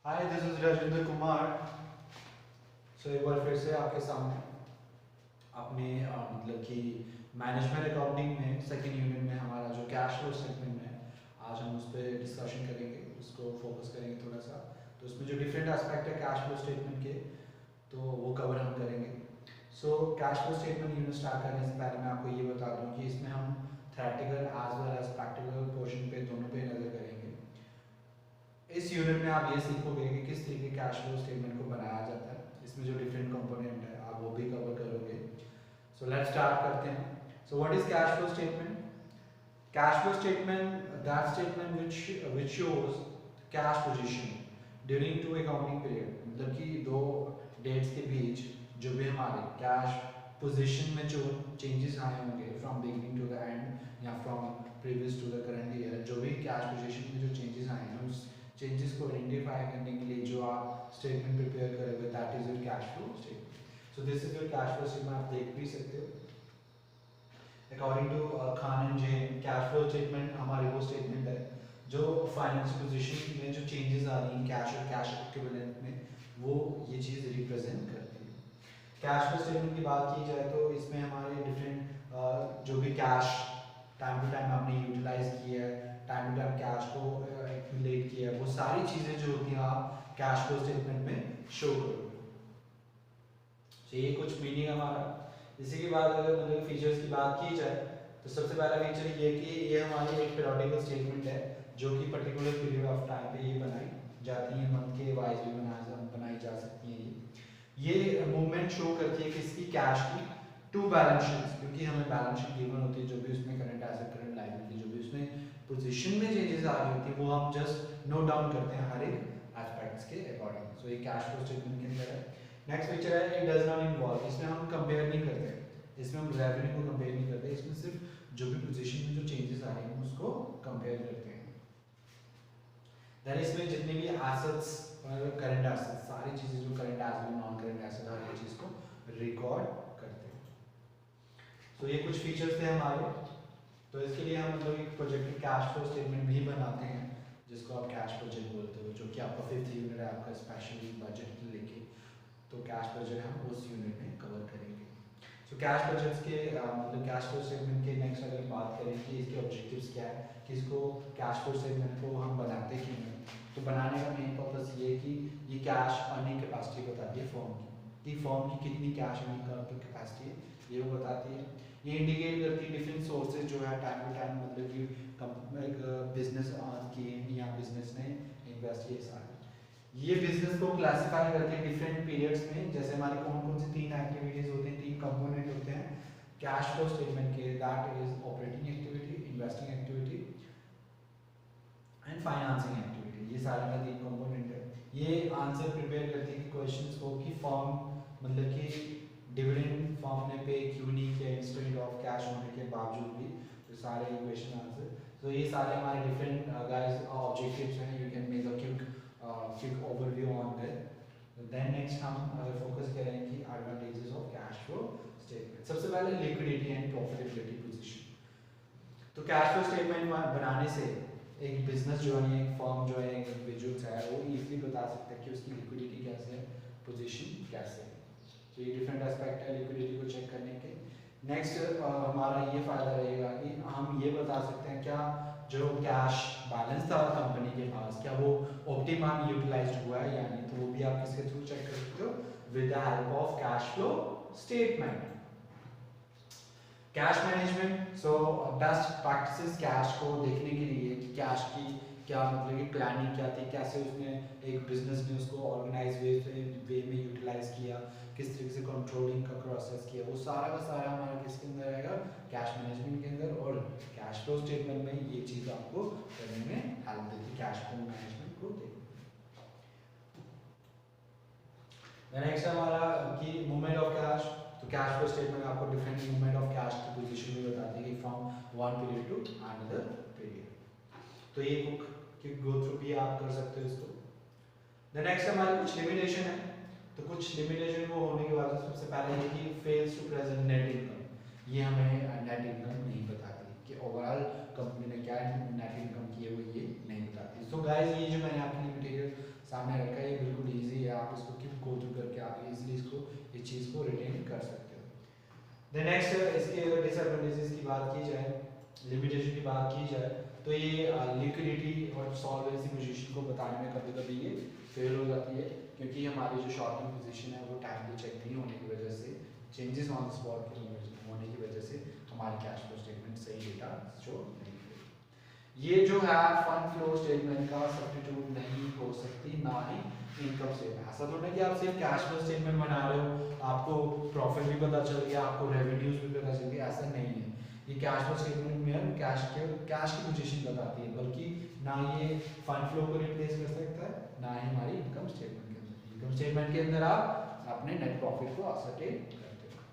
Hi, this is Rajendra Kumar. एक बार फिर से आपके सामने अपने मतलब कि मैनेजमेंट अकाउंटिंग में सेकंड यूनिट में हमारा जो कैश फ्लो स्टेटमेंट है, आज हम उस पर डिस्कशन करेंगे, उसको फोकस करेंगे थोड़ा सा। तो उसमें जो डिफरेंट एस्पेक्ट है कैश फ्लो स्टेटमेंट के, तो वो कवर हम करेंगे। Cash flow statement unit start करने से पहले मैं आपको ये बता दूं कि इसमें हम theoretical as well as practical portion पे दोनों पे नज़र करेंगे। इस यूनिट में आप ये सीखोगे कि किस तरीके कैश फ्लो स्टेटमेंट को बनाया जाता है, इसमें जो डिफरेंट कंपोनेंट है आप वो भी कवर करोगे। लेट्स स्टार्ट करते हैं। What is cash flow statement? Cash flow statement, that statement which shows cash position during two accounting period, मतलब कि दो डेट्स के बीच जो भी हमारे कैश पोजीशन में जो चेंजेस आए होंगे from beginning to the end या from previous to the current year, जो भी कैश पोजीशन में जो चेंजेस आए हैं उस चेंजेस को आइडेंटिफाई करने के लिए जो आप स्टेटमेंट प्रिपेयर करोगे, that is your cash flow statement. This is your cash flow statement, आप देख भी सकते हो। According to Khan and Jain, cash flow statement हमारी वो स्टेटमेंट है जो फाइनेंशियल पोजीशन में जो चेंजेस आ रही हैं कैश और कैश इक्विवेलेंट में, वो ये चीज़ रिप्रेजेंट करती है। कैश फ्लो स्टेटमेंट की बात की जाए तो इसमें हमारे डिफरेंट जो भी कैश टाइम टू टाइम आपने यूटिलाइज किया है, टाइम टू टाइम कैश को एक्यूमुलेट किया है, वो सारी चीज़ें जो होती हैं आप कैश फ्लो स्टेटमेंट में शो करोगे। ये कुछ मीनिंग हमारा। इसी के बाद अगर मतलब फीचर्स की बात की जाए तो सबसे पहला फीचर ये कि ये हमारी एक पीरियोडिकल स्टेटमेंट है जो कि पर्टिकुलर पीरियड ऑफ टाइम पे ये बनाई जाती है, मंथ के वाइज भी बनाई जा सकती है। ये मूवमेंट शो करती है किसकी? कैश की टू बैलेंस शीट्स, क्योंकि हमें बैलेंस शीट गिवन होती है, जो भी उसमें करंट एसेट करंट लायबिलिटी जो भी उसमें पोजीशन में चेंजेस आ रही होती है वो हम जस्ट नोट डाउन करते हैं हर एक एस्पेक्ट्स के अकॉर्डिंग। ये कैश फ्लो स्टेटमेंट के अंदर है। नेक्स्ट फीचर है इट डज नॉट इन्वॉल्व, इसमें हम कंपेयर नहीं करते, इसमें हम रेवेन्यू को कंपेयर नहीं करते, इसमें सिर्फ जो भी पोजीशन में जो चेंजेस आ रहे हैं उसको कंपेयर करते हैं। देन इसमें जितने भी एसेट्स करंट एसेट्स, सारी चीजें जो current asset non current asset हर एक चीज को रिकॉर्ड करते हैं। ये कुछ फीचर्स थे हमारे। तो इसके लिए हम मतलब एक प्रोजेक्ट कैश फ्लो स्टेटमेंट भी बनाते हैं जिसको आप कैश प्रोजेक्ट बोलते हो, जो कि आपका 5th यूनिट है आपका स्पेशली बजट लेके। तो कैश बजट हम उस यूनिट में कवर करेंगे। कैश बजट्स के मतलब कैश फ्लो स्टेटमेंट के नेक्स्ट अगर बात करें कि इसके ऑब्जेक्टिव्स क्या है, कि इसको कैश फ्लो स्टेटमेंट को हम बनाते क्यों हैं, तो बनाने का मेन पर्पस ये है कि ये कैश अर्निंग कैपेसिटी बताती है फर्म की, फर्म की कितनी कैश अर्निंग कैपेसिटी है ये वो बताती है। ये इंडिकेट करती है डिफरेंट सोर्सेज जो है टाइम टू टाइम, मतलब कि बिजनेस अर्न किए या बिजनेस ने इन्वेस्ट किए सारे। ये बिजनेस को क्लासिफाई करके डिफरेंट पीरियड्स में, जैसे हमारी कौन कौन सी 3 एक्टिविटीज होती हैं, 3 कंपोनेंट होते हैं कैश फ्लो स्टेटमेंट के, that is operating activity, investing activity and financing activity. ये सारे का 3 कंपोनेंट है। ये आंसर प्रिपेयर करती है क्वेश्चंस को कि फॉर्म मतलब कि डिविडेंड फॉर्म ने पे क्यों नहीं किया इंस्टेड ऑफ कैश होने के बावजूद भी, तो सारे क्वेश्चन आंसर। ये सारे हमारे डिफरेंट गाइस ऑब्जेक्टिव्स हैं। You can make a quick overview on that. Then next हम अगर फोकस करें कि advantages of cash flow statement, सबसे पहले लिक्विडिटी एंड प्रॉफिटेबिलिटी पोजीशन। तो कैश फ्लो स्टेटमेंट बनाने से एक बिजनेस जो है, एक फर्म जो है, एक इंडिविजुअल्स है, वो इजीली बता सकते हैं कि उसकी लिक्विडिटी कैसे है, पोजीशन कैसे है। तो ये डिफरेंट एस्पेक्ट है लिक्विडिटी को चेक करने के। नेक्स्ट हमारा ये फायदा रहेगा कि हम ये बता सकते हैं क्या जो कैश बैलेंस था कंपनी के पास, क्या वो ऑप्टिमम यूटिलाइज्ड हुआ है या नहीं, तो वो भी आप किसके थ्रू चेक कर सकते हो? With the help of cash flow statement. Cash management, best practices cash को देखने के लिए कि कैश की क्या मतलब कि प्लानिंग क्या थी, कैसे उसने एक बिजनेस ने उसको ऑर्गेनाइज वे में यूटिलाइज किया, किस तरीके से कंट्रोलिंग का प्रोसेस किया, वो सारा का सारा हमारा किसके अंदर आएगा? कैश मैनेजमेंट के अंदर। और कैश फ्लो स्टेटमेंट में ये चीज़ आपको करने में हेल्प देती है, कैश फ्लो मैनेजमेंट को देखने। नेक्स्ट हमारा कि मूवमेंट ऑफ कैश। तो कैश फ्लो स्टेटमेंट आपको डिफरेंट मूवमेंट ऑफ कैश की पोजीशन भी बताती है from one period to another period. तो ये क्विक गो थ्रू भी आप कर सकते हो इसको। द नेक्स्ट हमारी कुछ लिमिटेशन है। तो कुछ लिमिटेशन वो होने के बाद सबसे पहले ये कि fails to present net income. ये हमें नेट इनकम नहीं बताती कि ओवरऑल कंपनी ने क्या नेट इनकम की है, वो ये नहीं बताती। सो गाइस, ये जो मैंने आपके लिए मटेरियल सामने रखा है इस चीज़ को रिटेन कर सकते हो। द नेक्स्ट इसके डिसएडवांटेजेस की बात की जाए, लिमिटेशन की बात की जाए, तो ये लिक्विडिटी और सॉल्वेंसी पोजीशन को बताने में कभी कभी ये फेल हो जाती है, क्योंकि हमारी जो शॉर्ट टर्म पोजीशन है वो टाइमली चेक नहीं होने की वजह से, चेंजेस ऑन द स्पॉट होने की वजह से हमारी कैश फ्लो स्टेटमेंट सही डेटा शो नहीं करेगी। ये जो है फंड फ्लो स्टेटमेंट का सब्स्टिट्यूट नहीं हो सकती, ना ही इनकम स्टेटमेंट। ऐसा थोड़ा कि आप सिर्फ कैश फ्लो स्टेटमेंट बना रहे हो, आपको प्रॉफिट भी पता चल गया, आपको रेवेन्यूज भी पता चल गया, ऐसा नहीं है। ये कैश फ्लो स्टेटमेंट में हम कैश की पोजीशन बताती है, बल्कि ना ये फंड फ्लो को रिप्लेस कर सकता है, ना ही हमारी इनकम स्टेटमेंट के अंदर। इनकम स्टेटमेंट के अंदर आप अपने नेट प्रॉफिट को असरटेन करते हो।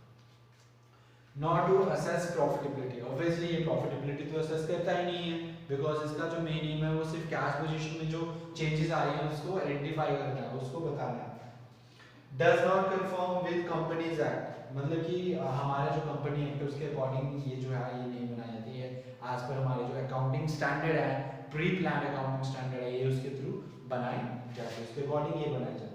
Not to assess profitability, obviously ये प्रॉफिटेबिलिटी तो असेस करता ही नहीं है, बिकॉज इसका जो मेन एम है वो सिर्फ कैश पोजीशन में जो चेंजेस आ रही हैं उसको आइडेंटिफाई करना है, उसको बताना है। Does not confirm with companies act, मतलब कि हमारे जो कंपनी एक्ट है उसके अकॉर्डिंग ये जो है ये नहीं बनाई जाती है, आज पर हमारे जो अकाउंटिंग स्टैंडर्ड है, प्री प्लान अकाउंटिंग स्टैंडर्ड है, ये उसके थ्रू बनाई जाती है, उसके अकॉर्डिंग ये बनाई जाती है।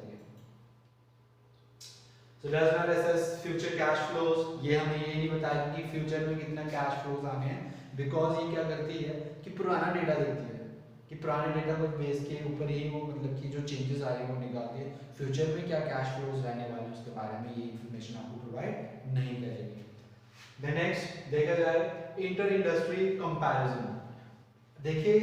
So does not assess future cash flows, ये हमें ये नहीं बताएगी कि फ्यूचर में कितना कैश फ्लोज आने हैं, बिकॉज ये क्या करती है कि पुराना डेटा देती है, कि पुराने डेटा को बेस के ऊपर ही वो मतलब कि जो चेंजेस आ रहे हैं वो निकालती है, फ्यूचर में क्या कैश फ्लोज रहने वाले हैं उसके बारे में ये इंफॉर्मेशन आपको प्रोवाइड नहीं करेगी। द नेक्स्ट देखा जाए इंटर इंडस्ट्री कंपैरिजन। देखिए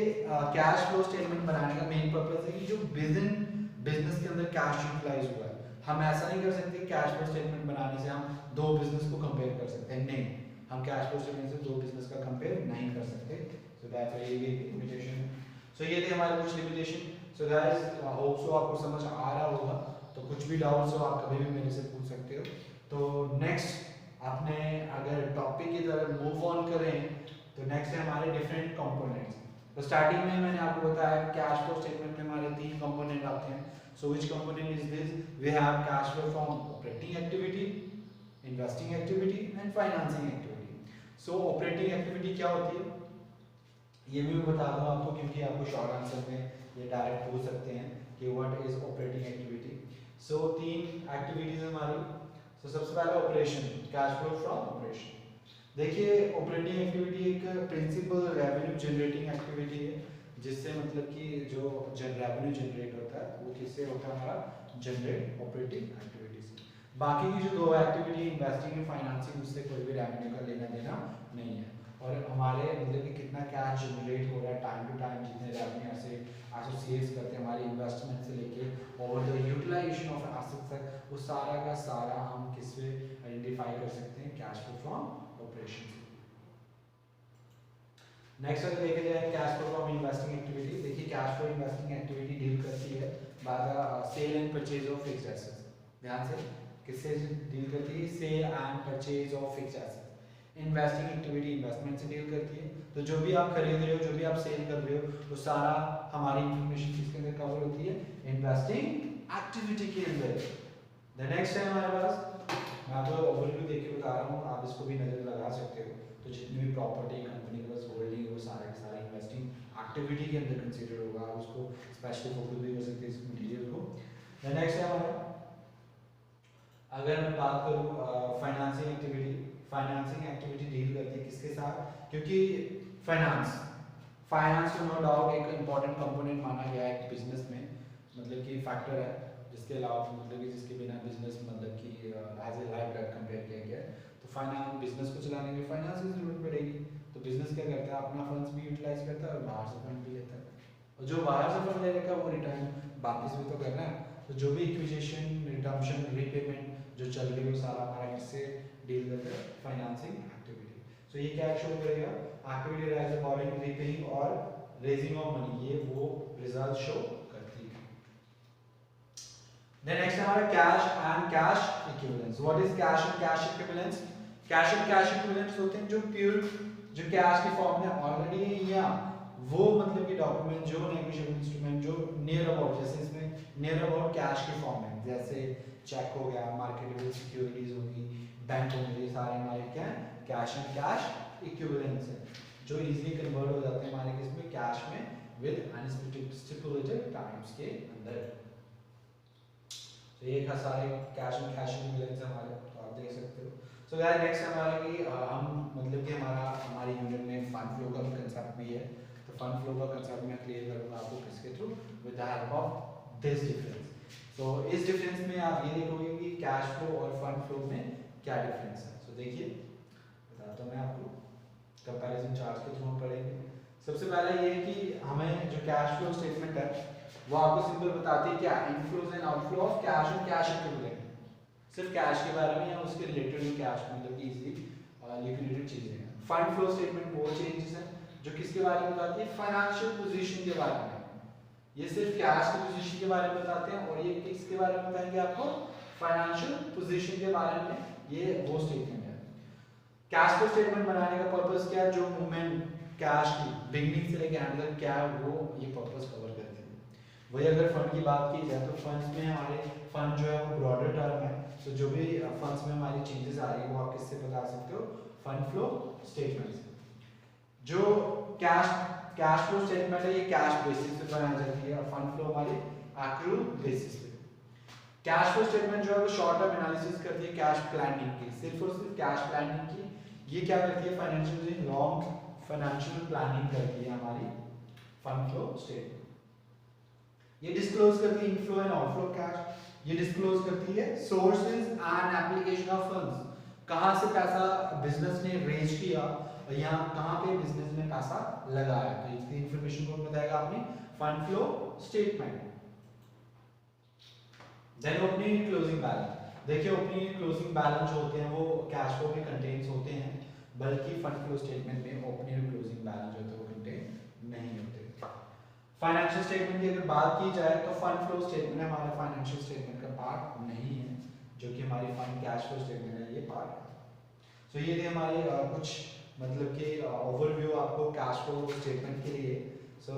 कैश फ्लो स्टेटमेंट बनाने का मेन पर्पस है कि जो बिजनेस के अंदर कैश यूटिलाइज हुआ है, हम ऐसा नहीं कर सकते कैश फ्लो स्टेटमेंट बनाने से हम दो बिजनेस को कंपेयर कर सकते हैं, नहीं, हम कैश फ्लो स्टेटमेंट से दो बिजनेस का कंपेयर नहीं कर सकते। सो दैट्स व्हाई ये लिमिटेशन। सो ये थे हमारे कुछ limitation. So guys hope so आपको समझ आ रहा होगा, तो कुछ भी डाउट्स हो आप कभी भी मेरे से पूछ सकते हो। तो नेक्स्ट अपने अगर टॉपिक की तरफ मूव ऑन करें तो नेक्स्ट है हमारे डिफरेंट कंपोनेंट्स। तो स्टार्टिंग में मैंने आपको बताया कैश फ्लो स्टेटमेंट में हमारे तीन कंपोनेंट आते हैं। So which component is this? We have cash flow from operating activity, investing activity and financing activity. So operating activity क्या होती है ये भी मैं बता दूं आपको, क्योंकि आपको शॉर्ट आंसर में ये डायरेक्ट पूछ सकते हैं कि व्हाट इज ऑपरेटिंग एक्टिविटी। सो तीन एक्टिविटीज हमारी। सो सबसे पहला operation, cash flow from operation. देखिए ऑपरेटिंग एक्टिविटी एक प्रिंसिपल रेवेन्यू जनरेटिंग एक्टिविटी है, जिससे मतलब कि जो रेवेन्यू जनरेट होता है वो किससे होता है, हमारा जनरेट ऑपरेटिंग एक्टिविटी से। बाकी की जो दो एक्टिविटी इन्वेस्टिंग और फाइनेंसिंग, उससे कोई भी रेवेन्यू का लेना देना नहीं है। और हमारे मतलब कि कितना कैश जनरेट हो रहा है टाइम टू टाइम, जितने रेवेन्यू ऐसे एसोसिएट्स करते हैं हमारी इन्वेस्टमेंट से लेके और द यूटिलाइजेशन ऑफ एसेट्स तक, वो सारा का सारा हम किस से आइडेंटिफाई कर सकते हैं, कैश फ्लो फ्रॉम ऑपरेशन से। नेक्स्ट अगर देखे जाए cash flow from investing activity. देखिए cash flow investing activity deal करती है buy sale and purchase of fixed assets. ध्यान से किससे डील करती है, sale and purchase of fixed assets. Investing activity investment से डील करती है, तो जो भी आप खरीद रहे हो, जो भी आप सेल कर रहे हो, वो सारा हमारी इंफॉर्मेशन किसके अंदर कवर होती है, इन्वेस्टिंग एक्टिविटी के अंदर। द नेक्स्ट है हमारे पास, मैं तो ओवरव्यू देख के बता रहा हूँ, आप इसको भी नजर लगा सकते हो। तो जितनी भी प्रॉपर्टी कंपनी के पास होल्डिंग, वो सारा के सारा इन्वेस्टिंग एक्टिविटी के अंदर कंसीडर होगा, उसको स्पेशली फोकस भी कर सकते हैं इस मटेरियल को। द नेक्स्ट है हमारा, अगर मैं बात करूँ financing activity. Financing activity deal करती है किसके साथ, क्योंकि फाइनेंस नो डाउट एक इम्पॉर्टेंट कंपोनेंट माना गया है एक बिजनेस में, मतलब कि फैक्टर है जिसके अलावा मतलब कि जिसके बिना बिजनेस मतलब कि as a life drug compare किया गया है। तो फाइनेंस, बिजनेस को चलाने के लिए फाइनेंस की जरूरत पड़ेगी, तो बिजनेस क्या करता है, अपना फंड्स भी यूटिलाइज करता है और बाहर से फंड भी लेता है, और जो बाहर से फंड लेने का वो रिटर्न वापस भी तो करना है। तो जो भी इक्विजिशन, रिडम्पशन, रीपेमेंट जो चल रही है वो सारा हमारा किससे डील करता है, फाइनेंसिंग एक्टिविटी। सो ये क्या शो करेगा, एक्टिविटी लाइक बोरिंग, रीपेइंग और रेजिंग ऑफ मनी, ये वो रिजल्ट शो करती है। देन नेक्स्ट हमारा cash and cash equivalence. What is cash and cash equivalence? Cash and cash equivalence होते हैं जो प्योर, जो कैश की फॉर्म में ऑलरेडी है, या वो मतलब कि डॉक्यूमेंट जो नेगोशिएबल इंस्ट्रूमेंट जो नियर अबाउट, जैसे इसमें नियर अबाउट कैश की फॉर्म है, जैसे चेक हो गया, मार्केटेबल सिक्योरिटीज होगी, बैंक होंगे, सारे हमारे क्या है, कैश एंड कैश इक्विवेलेंस है, जो इजीली कन्वर्ट हो जाते हैं हमारे किसमें, कैश में विद अनस्टिपुलेटेड टाइम्स के अंदर। तो ये सारे कैश एंड कैश इक्विवेलेंट्स हमारे, तो आप देख सकते हो। सो गाइस नेक्स्ट हमारा कि हम मतलब कि हमारी यूनिट में फंड फ्लो का भी कंसेप्ट भी है, तो फंड फ्लो का कंसेप्ट मैं क्लियर करूंगा आपको किसके through, with the help of this difference. तो इस डिफरेंस में आप ये देखोगे कि कैश फ्लो और फंड फ्लो में क्या डिफरेंस है। सो देखिए बताता हूँ मैं आपको, कंपैरिजन चार्ट के थ्रू पढ़ेंगे। सबसे पहला ये है कि हमें जो कैश फ्लो स्टेटमेंट है वो आपको सिंपल बताती है क्या, inflows and outflow of cash and cash equivalent, सिर्फ कैश के बारे में या उसके रिलेटेड कैश मतलब कि इजीली लिक्विडेटेड चीजें हैं। फंड फ्लो स्टेटमेंट वो चेंजेस हैं जो किसके बारे में बताती है, फाइनेंशियल पोजीशन के बारे में। ये सिर्फ कैश की पोजीशन के बारे में बताते हैं, और ये किसके बारे में बताएंगे आपको, फाइनेंशियल पोजीशन के बारे में। ये वो स्टेटमेंट है। कैश फ्लो स्टेटमेंट बनाने का पर्पस क्या है, जो मूवमेंट कैश की बिगिनिंग से लेकर एंड तक क्या है वो ये पर्पस कवर करती है। वही अगर फंड की बात की जाए तो फंड्स में हमारे फंड जो है वो ब्रॉडर टर्म है, तो जो भी फंड्स में हमारी चेंजेस आ रही है वो आप किससे बता सकते हो, फंड फ्लो स्टेटमेंट से। जो कैश फ्लो स्टेटमेंट है ये कैश बेसिस पे बनाई जाती है, और फंड फ्लो हमारे एक्रू बेसिस पे। कैश फ्लो स्टेटमेंट जो है वो शॉर्ट टर्म एनालिसिस करती है कैश प्लानिंग की, सिर्फ और सिर्फ कैश प्लानिंग की। ये क्या करती है, फाइनेंशियल लॉन्ग फाइनेंशियल प्लानिंग करती है हमारी फंड फ्लो स्टेटमेंट। ये डिस्क्लोज करती है इनफ्लो एंड आउटफ्लो कैश, ये डिस्क्लोज करती है sources and application of funds, कहां से पैसा बिजनेस ने रेज किया और यहाँ कहां पे बिजनेस ने पैसा लगाया, तो इसकी इंफॉर्मेशन को बताएगा आपने fund flow statement. Then opening closing balance. देखिए ओपनिंग क्लोजिंग बैलेंस जो होते हैं वो कैश फ्लो में कंटेन्स होते हैं, बल्कि फंड फ्लो स्टेटमेंट में ओपनिंग और क्लोजिंग बैलेंस जो होते हैं वो कंटेन नहीं होते। फाइनेंशियल स्टेटमेंट की अगर बात की जाए तो फंड फ्लो स्टेटमेंट हमारा फाइनेंशियल स्टेटमेंट का पार्ट नहीं है, जो कि हमारी फंड कैश फ्लो स्टेटमेंट है ये पार्ट है। सो ये थे हमारे कुछ मतलब कि ओवरव्यू आपको कैश फ्लो स्टेटमेंट के लिए। सो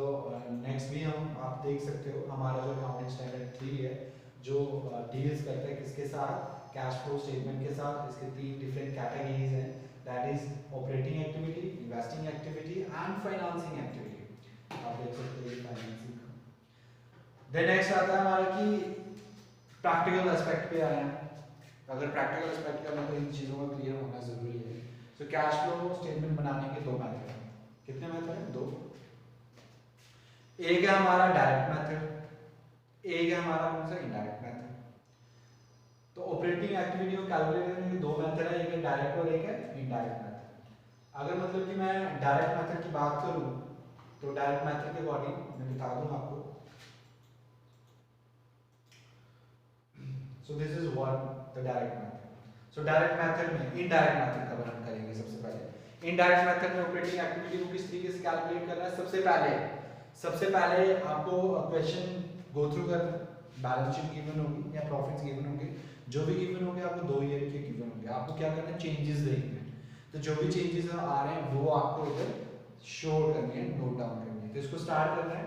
नेक्स्ट भी हम आप देख सकते हो हमारा जो अकाउंटिंग स्टैंडर्ड 3 है जो डील्स करता है किसके साथ, कैश फ्लो स्टेटमेंट के साथ। इसके 3 डिफरेंट कैटेगरीज हैं, that is operating activity, investing activity and financing activity. आप देख सकते हैं फाइनेंसिंग का। देन नेक्स्ट आता है हमारा कि प्रैक्टिकल एस्पेक्ट पे आए हैं। अगर प्रैक्टिकल एस्पेक्ट करना तो इन चीज़ों का क्लियर होना जरूरी है। सो कैश फ्लो स्टेटमेंट बनाने के 2 मेथड हैं। कितने मेथड हैं? 2। एक है हमारा डायरेक्ट मेथड, एक है हमारा कौन सा, इनडायरेक्ट मेथड। तो ऑपरेटिंग एक्टिविटी को कैलकुलेट करने के 2 मेथड है, एक है डायरेक्ट और एक है इनडायरेक्ट मेथड। अगर मतलब कि मैं डायरेक्ट मेथड की बात करूं तो डायरेक्ट मेथड के अकॉर्डिंग मैं बता दूं आपको। So this is what the direct method. So direct method में इनडायरेक्ट मेथड का वर्णन करेंगे सबसे पहले। इनडायरेक्ट मेथड में ऑपरेटिंग एक्टिविटी को किस तरीके से कैलकुलेट करना है, सबसे पहले आपको क्वेश्चन गो थ्रू करना है। बैलेंस शीट गिवन होगी या प्रॉफिट्स गिवन होंगे, जो भी गिवन होंगे आपको 2 ईयर के गिवन होंगे, आपको क्या करना है, चेंजेस देखने हैं। तो जो भी चेंजेस आ रहे हैं वो आपको इधर शो करनी है, नोट डाउन करनी है। तो इसको स्टार्ट करना है।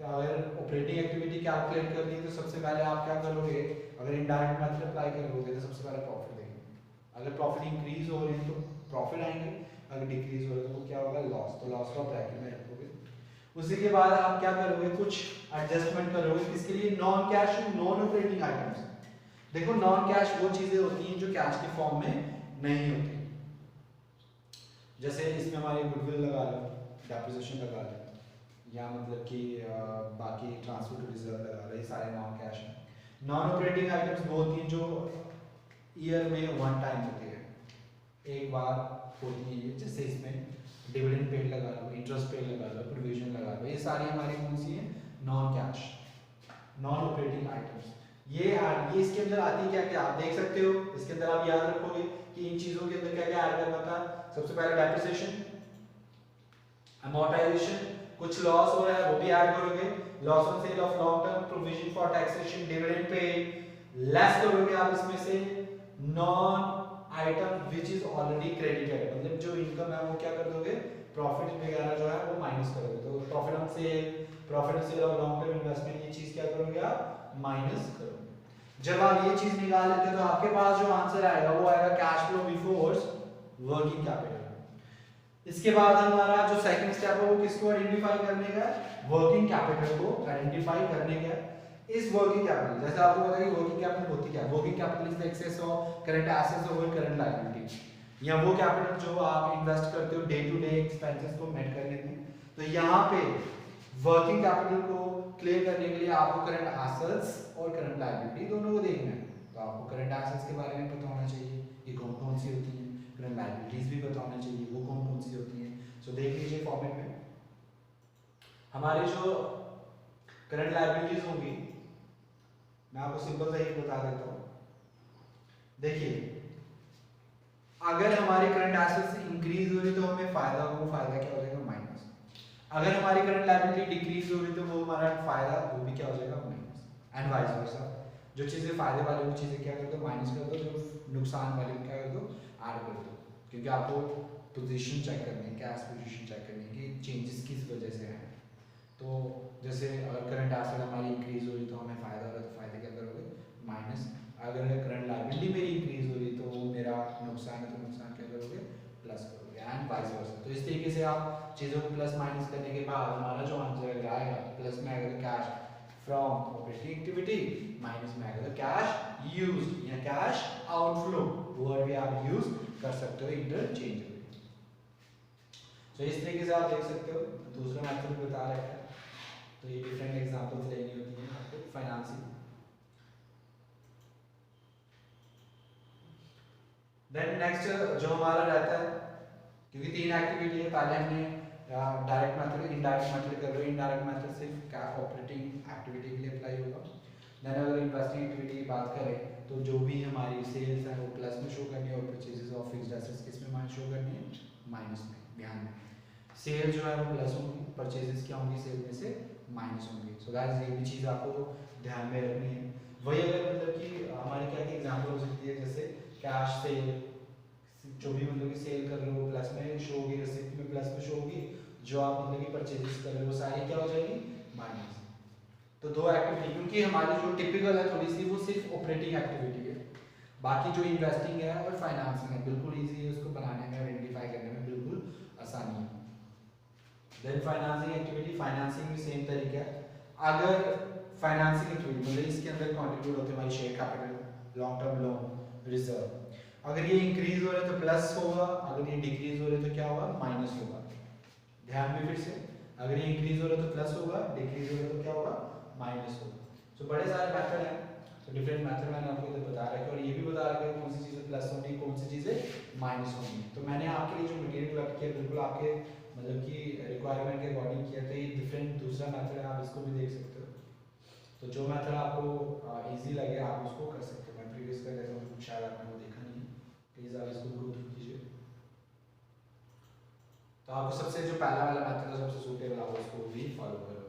अगर ऑपरेटिंग एक्टिविटी कैलकुलेट करनी है तो सबसे पहले आप क्या करोगे, अगर इनडायरेक्ट मेथड अप्लाई करोगे तो सबसे पहले प्रॉफिट देंगे। अगर प्रॉफिट इंक्रीज हो रही है तो प्रॉफिट आएंगे, अगर डिक्रीज हो रहा है तो क्या होगा, लॉस। तो लॉस को ब्रैकेट में रखोगे। उसी के बाद आप क्या करोगे, कुछ एडजस्टमेंट करोगे, किसके लिए, non cash non operating items. देखो नॉन कैश वो चीजें होती हैं जो कैश के फॉर्म में नहीं होती, जैसे इसमें हमारी गुडविल लगा लो, डेप्रिसिएशन लगा लो, या मतलब कि बाकी ट्रांसफर टू रिजर्व लगा लो, ये सारे नॉन कैश हैं। नॉन ऑपरेटिंग आइटम्स वो होती हैं जो ईयर में 1 टाइम होती है, एक बार होती है, जैसे इसमें डिविडेंड पेड लगा लो, इंटरेस्ट पेड लगा लो, प्रोविजन लगा लो, ये सारी हमारी कौन सी है, non cash non operating items. ये इसके अंदर आती है क्या क्या आप देख सकते हो। इसके अंदर आप याद रखोगे कि इन चीजों के अंदर क्या क्या ऐड करना था। सबसे पहले डेप्रिसिएशन, अमोर्टाइजेशन, कुछ लॉस हो रहा है वो भी ऐड करोगे, loss on sale of long term, provision for taxation, dividend paid, less करोगे आप इसमें से non item which is already credited, मतलब जो इनकम है वो क्या कर दोगे, प्रॉफिट वगैरह जो है वो माइनस करोगे। तो profit on sale of long term investment, ये चीज क्या करोगे आप, माइनस करोगे। जब आप ये चीज निकाल लेते हो तो आपके पास जो आंसर आएगा वो आएगा cash flow before working capital. इसके बाद हमारा जो सेकंड स्टेप है वो किसको आइडेंटिफाई करने का है, वर्किंग कैपिटल को आइडेंटिफाई करने का है। इस वर्किंग कैपिटल, जैसे आपको पता है कि वर्किंग कैपिटल होती क्या है, working capital is the excess of current assets over current liability, या वो कैपिटल जो आप इन्वेस्ट करते हो डे टू डे एक्सपेंसेस को मेट करने में। तो यहाँ पे वर्किंग कैपिटल को क्लियर करने के लिए आपको करंट एसेट्स और करंट लायबिलिटी दोनों को देखना है। तो आपको करंट एसेट्स के बारे में पता होना चाहिए, ये कौन कौन सी होती हैं, करंट लायबिलिटीज भी पता होना चाहिए, वो कौन कौन सी होती हैं। सो देख लीजिए फॉर्मेट में हमारी जो करंट लायबिलिटीज होंगी, मैं आपको सिंपल सा ही बता देता हूँ। देखिए, अगर हमारी करंट एसेट्स इंक्रीज हो रही तो हमें फायदा हो, फायदा क्या हो जाएगा माइनस। अगर हमारी करंट लायबिलिटी डिक्रीज हो रही तो वो हमारा फायदा, वो भी क्या हो जाएगा माइनस, एंड वाइस वर्सा। जो चीजें फायदे वाली वो चीजें क्या कर दो माइनस कर दो, जो नुकसान वाली क्या कर दो ऐड कर दो, क्योंकि आपको पोजीशन चेक करनी है, कैश पोजीशन चेक करनी है कि चेंजेस किस वजह से हैं। तो जैसे अगर करंट एसेट हमारी इंक्रीज हो रही तो हमें फायदा हो रहा है, तो फायदे क्या करोगे माइनस। अगर करंट लायबिलिटी मेरी इंक्रीज हो रही तो वो मेरा नुकसान है, तो नुकसान क्या करोगे प्लस करोगे, एंड वाइस वर्सा। तो इस तरीके से आप चीज़ों को प्लस माइनस करने के बाद हमारा जो आंसर आएगा, प्लस में आएगा cash from operating activity, minus में आएगा कैश यूज्ड या कैश आउटफ्लो, वर्ड भी आप यूज कर सकते हो इंटरचेंजेबली। तो इस तरीके से आप देख सकते हो। दूसरा मेथड भी बता रहे हैं, तो ये डिफरेंट एग्जांपल्स लेनी होती हैं आपको फाइनेंसिंग। देन नेक्स्ट जो हमारा रहता है, क्योंकि तीन एक्टिविटी है, पहले हमने डायरेक्ट मेथड, इनडायरेक्ट मेथड कर रहे हैं। इनडायरेक्ट मेथड सिर्फ ऑपरेटिंग एक्टिविटी के लिए अप्लाई होगा। देन अगर इन्वेस्टिंग एक्टिविटी की बात करें तो जो भी हमारी सेल्स है वो प्लस में शो करनी है, और परचेजेस ऑफ फिक्स्ड एसेट्स किस में माइनस शो करनी है, माइनस में। ध्यान में सेल जो है वो प्लस होंगी, परचेजेस क्या होंगी सेल में से माइनस होंगी। सो गाइस ये भी चीज़ आपको ध्यान में रखनी है। वही अगर मतलब कि हमारी क्या की एग्जांपल हो सकती है, जैसे कैश सेल, जो भी मतलब कि सेल कर रहे हो प्लस में शो होगी, रिसिप्ट में प्लस में शो होगी, जो आप मतलब कि परचेजेस कर रहे हो सारी क्या हो जाएगी माइनस। तो दो एक्टिविटी, क्योंकि हमारी जो टिपिकल है थोड़ी सी, वो सिर्फ ऑपरेटिंग एक्टिविटी है, बाकी जो इन्वेस्टिंग है और फाइनेंसिंग है बिल्कुल ईजी है, उसको बनाने में आइडेंटिफाई करने में बिल्कुल आसानी है। देन फाइनेंसिंग एक्टिविटी, फाइनेंसिंग भी सेम तरीका है। अगर फाइनेंसिंग एक्टिविटी मतलब इसके अंदर कंट्रीब्यूट होते हैं हमारी share capital, long term loan, reserve, अगर ये इंक्रीज हो रहे तो प्लस होगा, अगर ये डिक्रीज हो रहे तो क्या होगा माइनस होगा। ध्यान में फिर से, अगर ये इंक्रीज हो रहा तो प्लस होगा, डिक्रीज हो रहा तो क्या होगा माइनस होगा। तो बड़े सारे मेथड हैं, तो डिफरेंट मेथड मैंने आपको इधर बता रखा है, और ये भी बता रखा है कौन सी चीज़ें प्लस होंगी, कौन सी चीज़ें माइनस होंगी। तो मैंने आपके लिए जो मटेरियल कलेक्ट किया बिल्कुल आपके मतलब कि रिक्वायरमेंट के अकॉर्डिंग किया, तो ये डिफरेंट दूसरा मेथड है, आप इसको भी देख सकते हो। तो जो मेथड आपको इजी लगे आप उसको कर सकते हो। मैं प्रीवियस कर लेता हूँ, शायद आपने वो देखा नहीं, प्लीज़ आप इसको गो थ्रू कीजिए। तो आपको सबसे जो पहला वाला मेथड है सबसे सूटेबल, आप उसको भी फॉलो करोगे।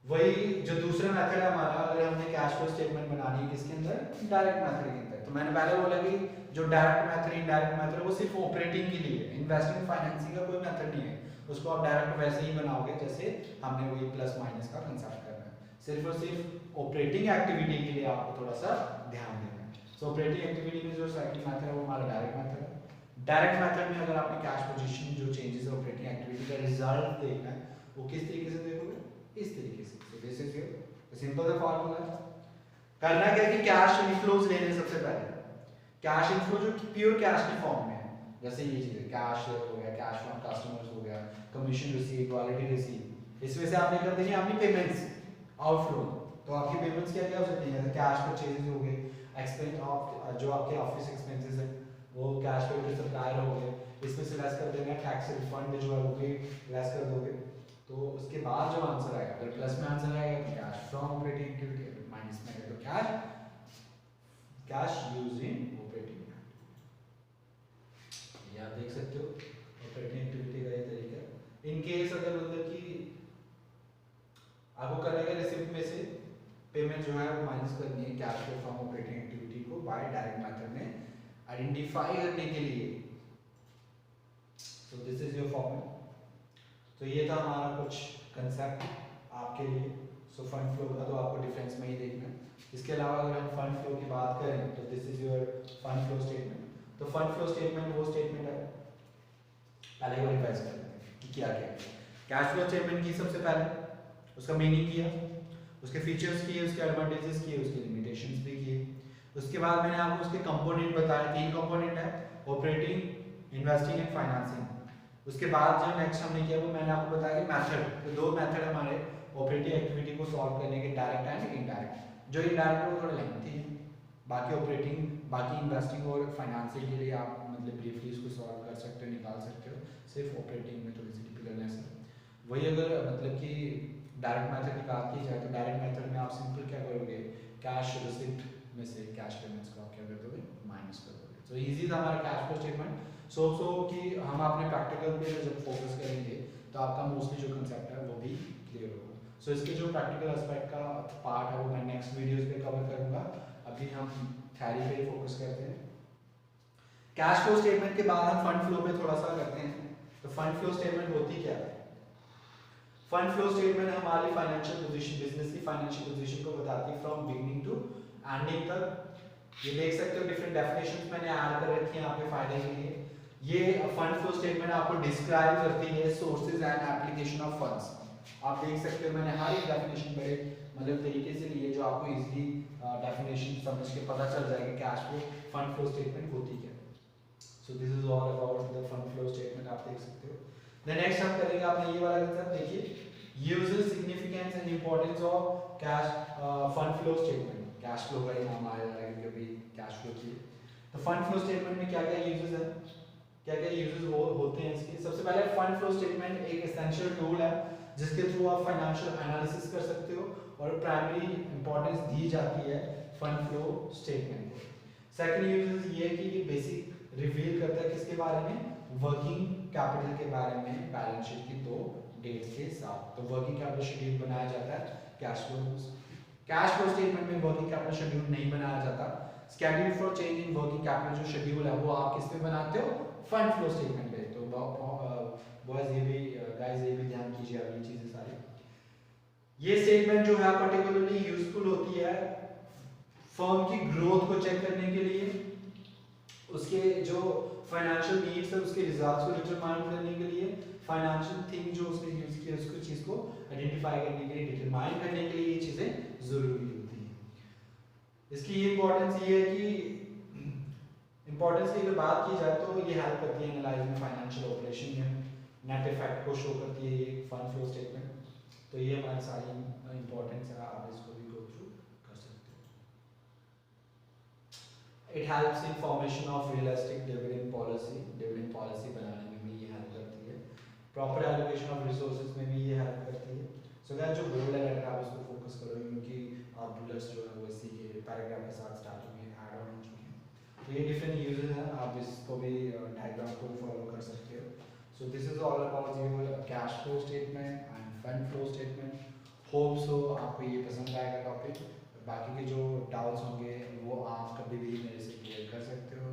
वही जो दूसरा मेथड है हमारा, अगर हमने कैश फ्लो स्टेटमेंट बनानी है किसके अंदर, डायरेक्ट मेथड के अंदर, तो मैंने पहले बोला कि जो डायरेक्ट मेथड इनडायरेक्ट मेथड वो सिर्फ ऑपरेटिंग के लिए, इन्वेस्टिंग फाइनेंसिंग का कोई मेथड नहीं है, उसको आप डायरेक्ट वैसे ही बनाओगे जैसे हमने वही प्लस माइनस का कंसेप्ट करना है। सिर्फ और सिर्फ ऑपरेटिंग एक्टिविटी के लिए आपको थोड़ा सा ध्यान देना है। सो ऑपरेटिंग एक्टिविटी में जो सेकंड मेथड है वो हमारा डायरेक्ट मेथड है। डायरेक्ट मेथड में अगर आपने कैश पोजीशन जो चेंजेस है ऑपरेटिंग एक्टिविटी का रिजल्ट देखना है, वो किस तरीके से देखोगे, इस तरीके से। So this is your simple सा फार्मूला है। करना क्या है कि कैश इनफ्लोज लेने सबसे पहले, कैश इनफ्लो जो प्योर कैश की फॉर्म में है, जैसे ये चीजें कैश हो गया, कैश फ्रॉम कस्टमर्स हो गया, कमीशन रिसीव, क्वालिटी रिसीव, इसमें से आपने कर देनी है अपनी पेमेंट्स आउटफ्लो। तो आपकी पेमेंट्स क्या क्या हो सकती है, कैश परचेजेस हो गए, एक्सपेंस ऑफ जो आपके ऑफिस एक्सपेंसेस है वो कैश पे सप्लायर हो गए, इसमें से लेस कर देना, टैक्स रिफंड जो है वो भी लेस कर दोगे। तो उसके बाद जो आंसर आएगा, अगर प्लस में आंसर आएगा तो cash from operating activity, minus में आएगा तो cash used in operating activity. ये आप देख सकते हो ऑपरेटिंग एक्टिविटी का ये तरीका है। इन केस अगर मतलब कि आपको करने का रिसिप्ट में से पेमेंट जो है वो माइनस करनी है cash flow from operating activity को बाय डायरेक्ट मेथड में आइडेंटिफाई करने के लिए। So this is your formula. तो ये था हमारा कुछ कंसेप्ट आपके लिए। सो फंड फ्लो का तो आपको डिफरेंस में ही देखना है। इसके अलावा अगर हम फंड फ्लो की बात करें तो this is your fund flow statement. तो फंड फ्लो स्टेटमेंट वो स्टेटमेंट है, पहले वो रिवाइज कर लेते हैं कि क्या क्या है। कैश फ्लो स्टेटमेंट की सबसे पहले उसका मीनिंग किया उसके फीचर्स किए, उसके एडवांटेजेस किए, उसके लिमिटेशंस भी किए। उसके बाद मैंने आपको उसके कंपोनेंट बताए, 3 कंपोनेंट है, ऑपरेटिंग, इन्वेस्टिंग एंड फाइनेंसिंग। उसके बाद जो नेक्स्ट हमने किया वो मैंने आपको बताया कि मेथड, तो 2 मेथड हमारे ऑपरेटिंग एक्टिविटी को सॉल्व करने के, डायरेक्ट एंड इनडायरेक्ट। जो इनडायरेक्ट है वो थोड़ा लेंथी है, बाकी ऑपरेटिंग, बाकी इन्वेस्टिंग और फाइनेंसिंग के लिए आप मतलब ब्रीफली इसको सॉल्व कर सकते हो, निकाल सकते हो। सिर्फ ऑपरेटिंग में थोड़ी सी टिपिकलनेस है। वही अगर मतलब कि डायरेक्ट मेथड की बात की जाए तो डायरेक्ट मेथड में आप सिंपल क्या करोगे, कैश रिसिप्ट में से कैश पेमेंट्स को आप क्या कर दोगे, माइनस कर दोगे। सो इजी था हमारा कैश फ्लो स्टेटमेंट। सो कि हम अपने प्रैक्टिकल पे जब फोकस करेंगे तो आपका मोस्टली जो कंसेप्ट है वो भी क्लियर होगा। सो इसके जो प्रैक्टिकल एस्पेक्ट का पार्ट है वो मैं नेक्स्ट वीडियोस पे कवर करूंगा। अभी हम थ्योरी पे फोकस करते हैं। कैश फ्लो स्टेटमेंट के बाद हम फंड फ्लो पे थोड़ा सा करते हैं। तो फंड फ्लो स्टेटमेंट होती क्या है? फंड फ्लो स्टेटमेंट हमारी फाइनेंशियल पोजीशन, बिजनेस की फाइनेंशियल पोजीशन को बताती है फ्रॉम बिगिनिंग टू एंडिंग तक। ये देख सकते हो डिफरेंट डेफिनेशंस मैंने ऐड कर रखी हैं आपके फायदे के लिए। ये फंड फ्लो स्टेटमेंट आपको डिस्क्राइब करती है sources and application of funds. आप देख सकते हो मैंने हर एक डेफिनेशन बड़े मतलब तरीके से लिए जो आपको इजीली डेफिनेशन समझ के पता चल जाएगा cash flow fund flow statement होती क्या है। So this is all about the fund flow statement, आप देख सकते हो। देन नेक्स्ट हम करेंगे, आपने ये वाला कंसेप्ट देखिए, uses, significance and importance of cash fund flow statement. Cash flow का ही नाम आया है क्योंकि अभी कैश फ्लो की। तो फंड फ्लो स्टेटमेंट में क्या क्या यूजेस हैं, क्या क्या यूजेस होते हैं इसके। सबसे पहले फंड फ्लो स्टेटमेंट एक एसेंशियल टूल है जिसके थ्रू आप फाइनेंशियल एनालिसिस कर सकते हो और प्राइमरी इंपॉर्टेंस दी जाती है फंड फ्लो स्टेटमेंट को। सेकंड यूजेस ये है कि ये बेसिक रिवील करता है किसके बारे में, वर्किंग कैपिटल के बारे में, बैलेंस शीट की 2 डेट्स के साथ। तो वर्किंग कैपिटल शेड्यूल बनाया जाता है कैश फ्लो स्टेटमेंट में वर्किंग कैपिटल शेड्यूल नहीं बनाया जाता। Schedule for change in working capital जो शेड्यूल है वो आप किस में बनाते हो, फंड फ्लो स्टेटमेंट पे। तो बॉयज ये भी गाइस ये भी ध्यान कीजिए अगली चीजें सारी। ये स्टेटमेंट जो है पर्टिकुलरली यूजफुल होती है फर्म की ग्रोथ को चेक करने के लिए, उसके जो फाइनेंशियल नीड्स है उसके रिजल्ट्स को डिटरमाइन करने के लिए, फाइनेंशियल थिंग जो उसने यूज किया उसको चीज को आइडेंटिफाई करने के लिए, डिटरमाइन करने के लिए ये चीजें जरूरी होती हैं। इसकी इंपॉर्टेंस ये है कि इंपॉर्टेंस की अगर बात की जाए तो ये हेल्प करती है एनालाइजिंग फाइनेंशियल ऑपरेशन में, नेट इफेक्ट को शो करती है ये फंड फ्लो स्टेटमेंट। तो ये हमारी सारी इंपॉर्टेंस है, आप इसको भी गो थ्रू कर सकते हो। It helps in formation of realistic dividend policy बनाने में भी ये हेल्प करती है। प्रॉपर एलोकेशन ऑफ रिसोर्सेज में भी ये हेल्प करती है। सो दैट जो गोल है अगर आप इसको फोकस करोगे क्योंकि आप बुलेट्स जो है वो इसी के पैराग्राफ के साथ स्टार्टिंग में ऐड ऑन हो चुके हैं। तो ये डिफरेंट यूजेस हैं, आप इसको भी डायग्राम को फॉलो कर सकते हो। So this is all about your cash flow statement end fund flow statement. Hope so आपको ये पसंद आएगा टॉपिक। बाकी के जो डाउट्स होंगे वो आप कभी भी मेरे से क्लियर कर सकते हो।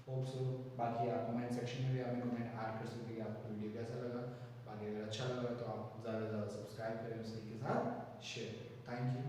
Hope so. बाकी आप कमेंट सेक्शन में भी हमें कमेंट ऐड कर सकते हो कि आपको वीडियो कैसा लगा। बाकी अगर अच्छा लगा तो आप ज़्यादा से ज़्यादा सब्सक्राइब करें, उसी के साथ शेयर करें। Thank you.